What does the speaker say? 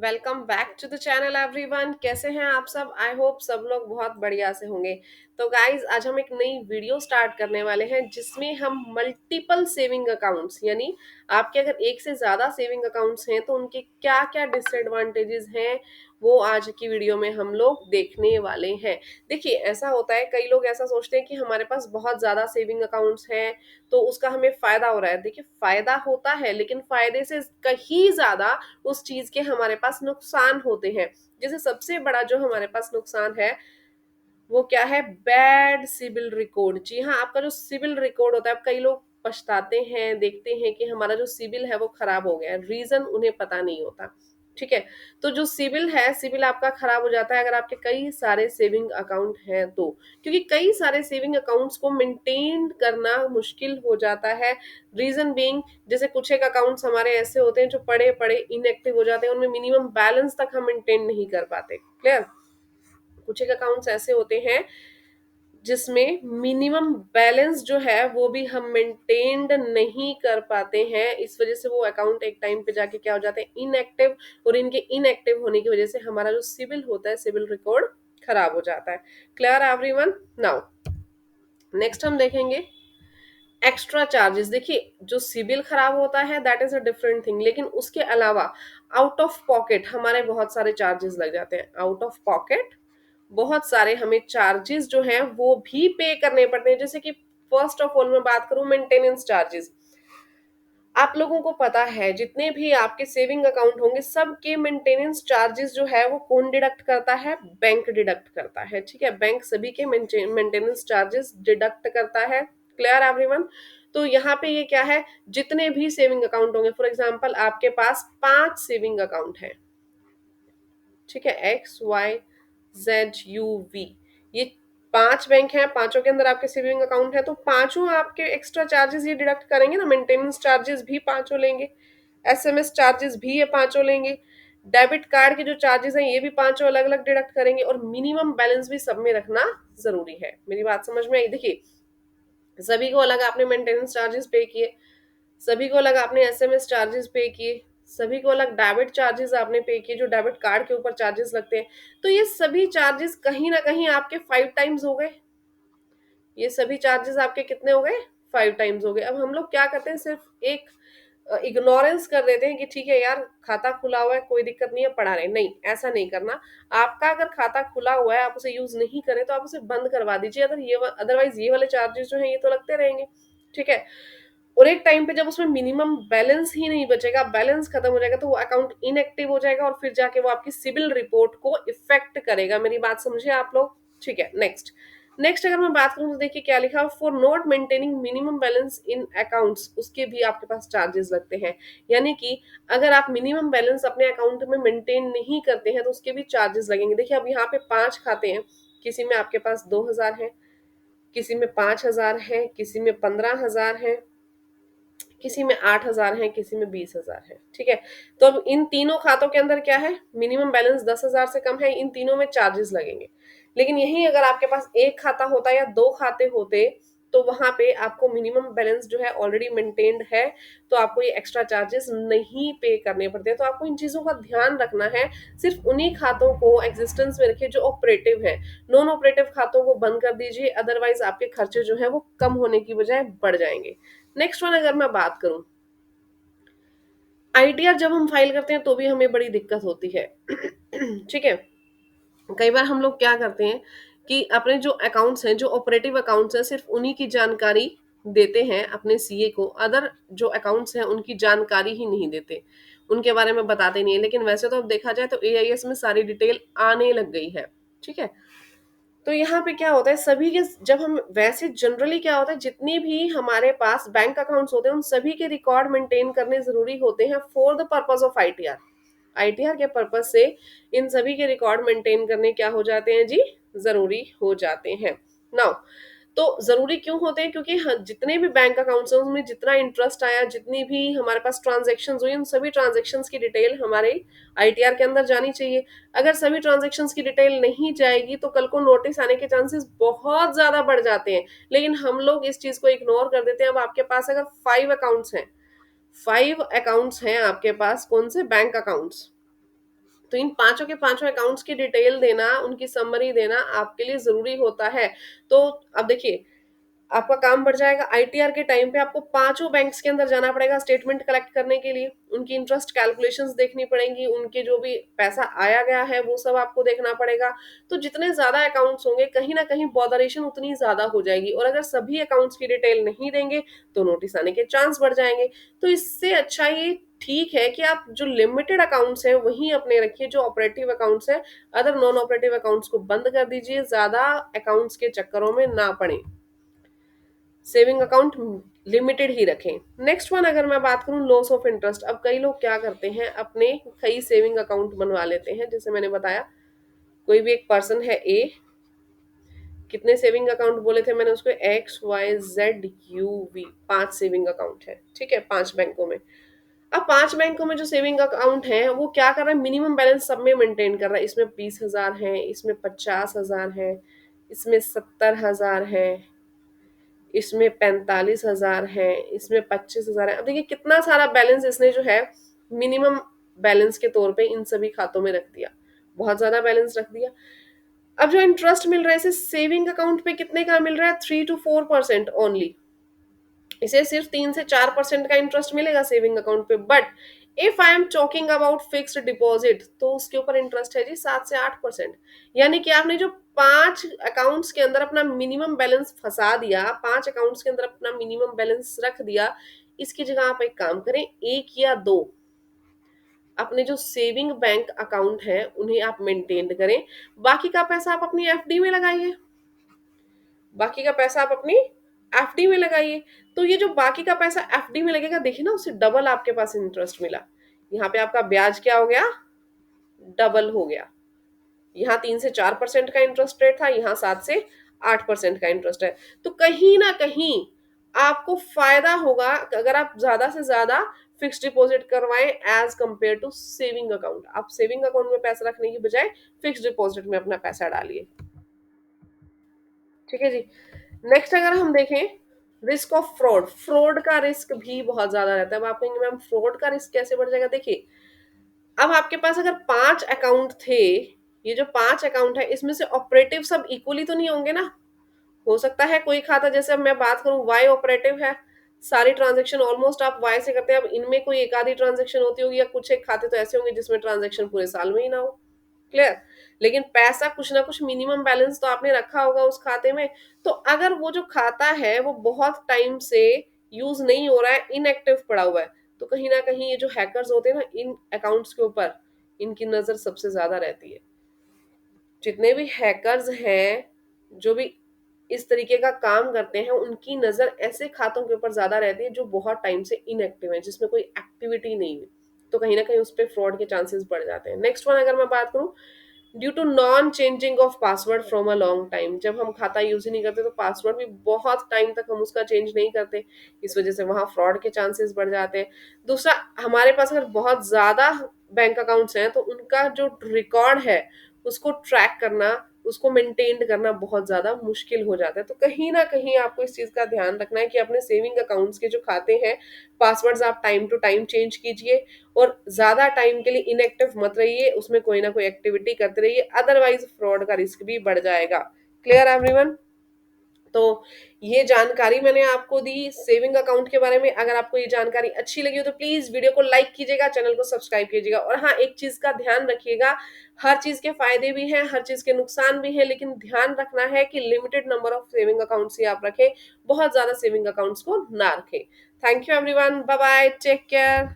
Welcome back to the channel everyone. कैसे हैं आप सब? आई होप सब लोग बहुत बढ़िया से होंगे। तो गाइज आज हम एक नई वीडियो स्टार्ट करने वाले हैं जिसमें हम मल्टीपल सेविंग अकाउंट्स यानी आपके अगर एक से ज्यादा सेविंग अकाउंट्स हैं तो उनके क्या क्या डिसएडवांटेजेस हैं वो आज की वीडियो में हम लोग देखने वाले हैं। देखिए ऐसा होता है, कई लोग ऐसा सोचते हैं कि हमारे पास बहुत ज्यादा सेविंग अकाउंट्स हैं तो उसका हमें फायदा हो रहा है। देखिए फायदा होता है लेकिन फायदे से कहीं ज्यादा उस चीज के हमारे पास नुकसान होते हैं। जैसे सबसे बड़ा जो हमारे पास नुकसान है वो क्या है? Bad civil record. जी हाँ, आपका जो सिविल रिकॉर्ड होता है, अब कई लोग पछताते हैं, देखते हैं कि हमारा जो सिविल है वो खराब हो गया है, रीजन उन्हें पता नहीं होता। ठीक है, तो जो सिविल है, सिविल आपका खराब हो जाता है अगर आपके कई सारे सेविंग अकाउंट हैं तो, क्योंकि कई सारे सेविंग अकाउंट्स को मेंटेन करना मुश्किल हो जाता है। रीजन बीइंग, जैसे कुछ एक अकाउंट्स हमारे ऐसे होते हैं जो पड़े पड़े इनएक्टिव हो जाते हैं, उनमें मिनिमम बैलेंस तक हम मेंटेन नहीं कर पाते। क्लियर? कुछ एक अकाउंट्स ऐसे होते हैं जिसमें मिनिमम बैलेंस जो है वो भी हम मेंटेन्ड नहीं कर पाते हैं, इस वजह से वो अकाउंट एक टाइम पे जाके क्या हो जाते हैं? इनएक्टिव। और इनके इनएक्टिव होने की वजह से हमारा जो सिविल होता है, सिविल रिकॉर्ड खराब हो जाता है। Clear everyone? नाउ नेक्स्ट हम देखेंगे एक्स्ट्रा चार्जेस। देखिए जो सिबिल खराब होता है that is a different thing, लेकिन उसके अलावा आउट ऑफ पॉकेट हमारे बहुत सारे चार्जेस लग जाते हैं। आउट ऑफ पॉकेट बहुत सारे हमें चार्जेस जो हैं वो भी पे करने पड़ते हैं। जैसे कि फर्स्ट ऑफ ऑल मैं बात करूं मेंटेनेंस चार्जेस। आप लोगों को पता है जितने भी आपके सेविंग अकाउंट होंगे सबके मेंटेनेंस चार्जेस जो है वो कौन डिडक्ट करता है? बैंक डिडक्ट करता है। ठीक है, बैंक सभी के मेंटेनेंस चार्जेस डिडक्ट करता है। Clear everyone? तो यहाँ पे ये क्या है, जितने भी सेविंग अकाउंट होंगे, फॉर एग्जाम्पल आपके पास 5 सेविंग अकाउंट है। ठीक है, XYZUV, ये 5 बैंक हैं, पांचों के अंदर आपके सेविंग अकाउंट है, तो पांचों आपके एक्स्ट्रा चार्जेस ये डिडक्ट करेंगे ना। मेंटेनेंस चार्जेस भी पांचों लेंगे, SMS चार्जेस भी ये पांचों लेंगे, डेबिट कार्ड के जो चार्जेस हैं ये भी पांचों अलग अलग डिडक्ट करेंगे, और मिनिमम बैलेंस भी सब में रखना जरूरी है। मेरी बात समझ में आई? देखिए सभी को अलग आपने मेंटेनेंस चार्जेस पे किए, सभी को अलग आपने SMS चार्जेस पे किए, सभी को अलग डेबिट चार्जेस आपने पे किए, जो डेबिट कार्ड के ऊपर चार्जेस लगते हैं, तो ये सभी चार्जेस कहीं ना कहीं आपके 5 टाइम्स हो गए। ये सभी चार्जेस आपके कितने हो गए? 5 टाइम्स हो गए। अब हम लोग क्या करते हैं, सिर्फ एक इग्नोरेंस कर देते हैं कि ठीक है यार खाता खुला हुआ है, कोई दिक्कत नहीं है, पढ़ा रहे। नहीं, ऐसा नहीं करना। आपका अगर खाता खुला हुआ है, आप उसे यूज नहीं करें तो आप उसे बंद करवा दीजिए। अदरवाइज ये वाले चार्जेस जो हैं ये तो लगते रहेंगे। ठीक है, और एक टाइम पे जब उसमें मिनिमम बैलेंस ही नहीं बचेगा, बैलेंस खत्म हो जाएगा, तो वो अकाउंट इनएक्टिव हो जाएगा और फिर जाके वो आपकी सिविल रिपोर्ट को इफेक्ट करेगा। मेरी बात समझे आप लोग? ठीक है, नेक्स्ट। नेक्स्ट अगर मैं बात करूं तो देखिए क्या लिखा है, for not maintaining minimum balance in accounts, उसके भी आपके पास चार्जेस लगते हैं। यानी कि अगर आप मिनिमम बैलेंस अपने अकाउंट में मेंटेन नहीं करते हैं तो उसके भी चार्जेस लगेंगे। देखिए अब यहाँ पे 5 खाते हैं, किसी में आपके पास 2,000 है, किसी में 5,000 है, किसी में 15,000 है, किसी में 8,000 है, किसी में 20,000 है। ठीक है, तो अब इन तीनों खातों के अंदर क्या है, मिनिमम बैलेंस 10,000 से कम है, इन तीनों में चार्जेस लगेंगे। लेकिन यही अगर आपके पास एक खाता होता या 2 खाते होते तो वहां पे आपको मिनिमम बैलेंस जो है ऑलरेडी मेंटेन्ड है, तो आपको ये एक्स्ट्रा चार्जेस नहीं पे करने पड़ते। तो आपको इन चीजों का ध्यान रखना है। सिर्फ उन्हीं खातों को एग्जिस्टेंस में रखिए जो ऑपरेटिव है, नॉन ऑपरेटिव खातों को बंद कर दीजिए, अदरवाइज आपके खर्चे जो है वो कम होने की बजाय बढ़ जाएंगे। नेक्स्ट वन अगर मैं बात करूं, ITR जब हम फाइल करते हैं तो भी हमें बड़ी दिक्कत होती है। ठीक है, कई बार हम लोग क्या करते हैं कि अपने जो अकाउंट्स हैं, जो ऑपरेटिव अकाउंट्स हैं, सिर्फ उन्हीं की जानकारी देते हैं अपने CA को, अदर जो अकाउंट्स हैं उनकी जानकारी ही नहीं देते, उनके बारे में बताते नहीं है। लेकिन वैसे तो अब देखा जाए तो AIS में सारी डिटेल आने लग गई है। ठीक है, तो यहाँ पे क्या होता है, सभी के जब हम वैसे जनरली क्या होता है, जितनी भी हमारे पास बैंक अकाउंट्स होते हैं उन सभी के रिकॉर्ड मेंटेन करने जरूरी होते हैं for the purpose of ITR। ITR के पर्पज से इन सभी के रिकॉर्ड मेंटेन करने क्या हो जाते हैं जी? जरूरी हो जाते हैं। नाउ तो जरूरी क्यों होते हैं? क्योंकि जितने भी बैंक अकाउंट्स हैं उसमें जितना इंटरेस्ट आया, जितनी भी हमारे पास ट्रांजेक्शन हुई, उन सभी ट्रांजेक्शन की डिटेल हमारे ITR के अंदर जानी चाहिए। अगर सभी ट्रांजेक्शन की डिटेल नहीं जाएगी तो कल को नोटिस आने के चांसेस बहुत ज्यादा बढ़ जाते हैं। लेकिन हम लोग इस चीज को इग्नोर कर देते हैं। अब आपके पास अगर 5 अकाउंट्स हैं, 5 अकाउंट्स हैं आपके पास, कौन से? Bank accounts. तो इन पांचों के पांचों अकाउंट्स की डिटेल देना, उनकी समरी देना आपके लिए जरूरी होता है। तो अब देखिए, आपका काम बढ़ जाएगा। आईटीआर के टाइम पे आपको पांचों बैंक्स के अंदर जाना पड़ेगा स्टेटमेंट कलेक्ट करने के लिए, उनकी इंटरेस्ट कैलकुलेशंस देखनी पड़ेंगी, उनके जो भी पैसा आया गया है वो सब आपको देखना पड़ेगा। तो जितने ज्यादा अकाउंट्स होंगे, कहीं ना कहीं बॉदरेशन उतनी ज्यादा हो जाएगी, और अगर सभी अकाउंट्स की डिटेल नहीं देंगे तो नोटिस आने के चांस बढ़ जाएंगे। तो इससे अच्छा ये ठीक है कि आप जो लिमिटेड अकाउंट्स हैं वही अपने रखिए, जो ऑपरेटिव अकाउंट्स हैं अदर नॉन ऑपरेटिव अकाउंट्स को बंद कर दीजिए, ज्यादा अकाउंट्स के चक्करों में ना पड़े, सेविंग अकाउंट लिमिटेड ही रखें। नेक्स्ट वन अगर मैं बात करूं, लॉस ऑफ इंटरेस्ट। अब कई लोग क्या करते हैं, अपने कई सेविंग अकाउंट बनवा लेते हैं। जैसे मैंने बताया, कोई भी एक पर्सन है ए, कितने सेविंग अकाउंट बोले थे मैंने उसको, XYZ UV, 5 सेविंग अकाउंट है, ठीक है, 5 बैंकों में। अब 5 बैंकों में जो सेविंग अकाउंट है वो क्या कर रहा है, मिनिमम बैलेंस सब में मेंटेन कर रहा है। इसमें 20,000 है, इसमें 50,000 है, इसमें 70,000 है, इसमें 45,000 है, इसमें 25,000 है। अब देखिए कितना सारा बैलेंस इसने जो है मिनिमम बैलेंस के तौर पे इन सभी खातों में रख दिया, बहुत ज्यादा बैलेंस रख दिया। अब जो इंटरेस्ट मिल रहा है इसे सेविंग अकाउंट पे कितने का मिल रहा है, 3 to 4% ओनली। इसे सिर्फ 3 से 4% का इंटरेस्ट मिलेगा सेविंग अकाउंट पे। But if I am talking about fixed deposit तो उसके ऊपर इंटरेस्ट है जी 7 से 8%। यानी कि आपने जो 5 अकाउंट्स के अंदर अपना मिनिमम बैलेंस फंसा दिया, 5 अकाउंट्स के अंदर अपना मिनिमम बैलेंस रख दिया, इसकी जगह आप एक काम करें, एक या दो अपने जो सेविंग बैंक अकाउंट है उन्हें आप मेंटेन करें। बाकी का पैसा आप अपनी एफडी में लगाइए, बाकी का पैसा आप अपनी एफडी में लगाइए। तो ये जो बाकी का पैसा एफडी में लगेगा, देखिए ना, उससे डबल आपके पास इंटरेस्ट मिला। यहाँ पे आपका ब्याज क्या हो गया, डबल हो गया। यहाँ 3 से 4% का इंटरेस्ट रेट था, यहाँ 7 से 8% का इंटरेस्ट है। तो कहीं ना कहीं आपको फायदा होगा अगर आप ज्यादा से ज्यादा फिक्स डिपॉजिट करवाएं as compare to saving account. आप सेविंग अकाउंट में पैसा रखने की बजाय फिक्स डिपॉजिट में अपना पैसा डालिए, ठीक है जी। नेक्स्ट अगर हम देखें, रिस्क ऑफ फ्रॉड, फ्रॉड का रिस्क भी बहुत ज्यादा रहता है। अब आप कहेंगे मैम फ्रॉड का रिस्क कैसे बढ़ जाएगा, देखिए, अब आपके पास अगर 5 अकाउंट थे, ये जो 5 अकाउंट है इसमें से ऑपरेटिव सब इक्वली तो नहीं होंगे ना। हो सकता है कोई खाता, जैसे अब मैं बात करूं वाई ऑपरेटिव है, सारी ट्रांजेक्शन ऑलमोस्ट आप वाई से करते हैं। अब इनमें कोई एक आधी ट्रांजेक्शन होती होगी, या कुछ एक खाते तो ऐसे होंगे जिसमें ट्रांजेक्शन पूरे साल में ही ना हो, क्लियर। लेकिन पैसा कुछ ना कुछ मिनिमम बैलेंस तो आपने रखा होगा उस खाते में। तो अगर वो जो खाता है वो बहुत टाइम से यूज नहीं हो रहा है, इनएक्टिव पड़ा हुआ है, तो कहीं ना कहीं ये जो हैकर्स होते हैं ना, इन अकाउंट्स के ऊपर इनकी नजर सबसे ज्यादा रहती है। जितने भी हैकर्स हैं, जो भी इस तरीके का काम करते हैं, उनकी नजर ऐसे खातों के ऊपर ज्यादा रहती है जो बहुत टाइम से इनएक्टिव है, जिसमें कोई एक्टिविटी नहीं है। तो कहीं ना कहीं उस पर फ्रॉड के चांसेस बढ़ जाते हैं। नेक्स्ट वन अगर मैं बात करूं, due to non changing of password from a long time, जब हम खाता यूज ही नहीं करते तो पासवर्ड भी बहुत टाइम तक हम उसका चेंज नहीं करते, इस वजह से वहां फ्रॉड के चांसेस बढ़ जाते हैं। दूसरा, हमारे पास अगर बहुत ज्यादा बैंक अकाउंट्स हैं तो उनका जो रिकॉर्ड है उसको ट्रैक करना, उसको मेंटेन करना बहुत ज्यादा मुश्किल हो जाता है। तो कहीं ना कहीं आपको इस चीज का ध्यान रखना है कि अपने सेविंग अकाउंट्स के जो खाते हैं, पासवर्ड्स आप टाइम टू टाइम चेंज कीजिए, और ज्यादा टाइम के लिए इनएक्टिव मत रहिए, उसमें कोई ना कोई एक्टिविटी करते रहिए, अदरवाइज फ्रॉड का रिस्क भी बढ़ जाएगा। Clear everyone. तो ये जानकारी मैंने आपको दी सेविंग अकाउंट के बारे में। अगर आपको ये जानकारी अच्छी लगी हो तो प्लीज वीडियो को लाइक कीजिएगा, चैनल को सब्सक्राइब कीजिएगा। और हाँ, एक चीज का ध्यान रखिएगा, हर चीज के फायदे भी हैं, हर चीज के नुकसान भी हैं, लेकिन ध्यान रखना है कि limited number of saving accounts ही आप रखें, बहुत ज्यादा सेविंग अकाउंट्स को ना रखें। Thank you everyone, bye bye, take care.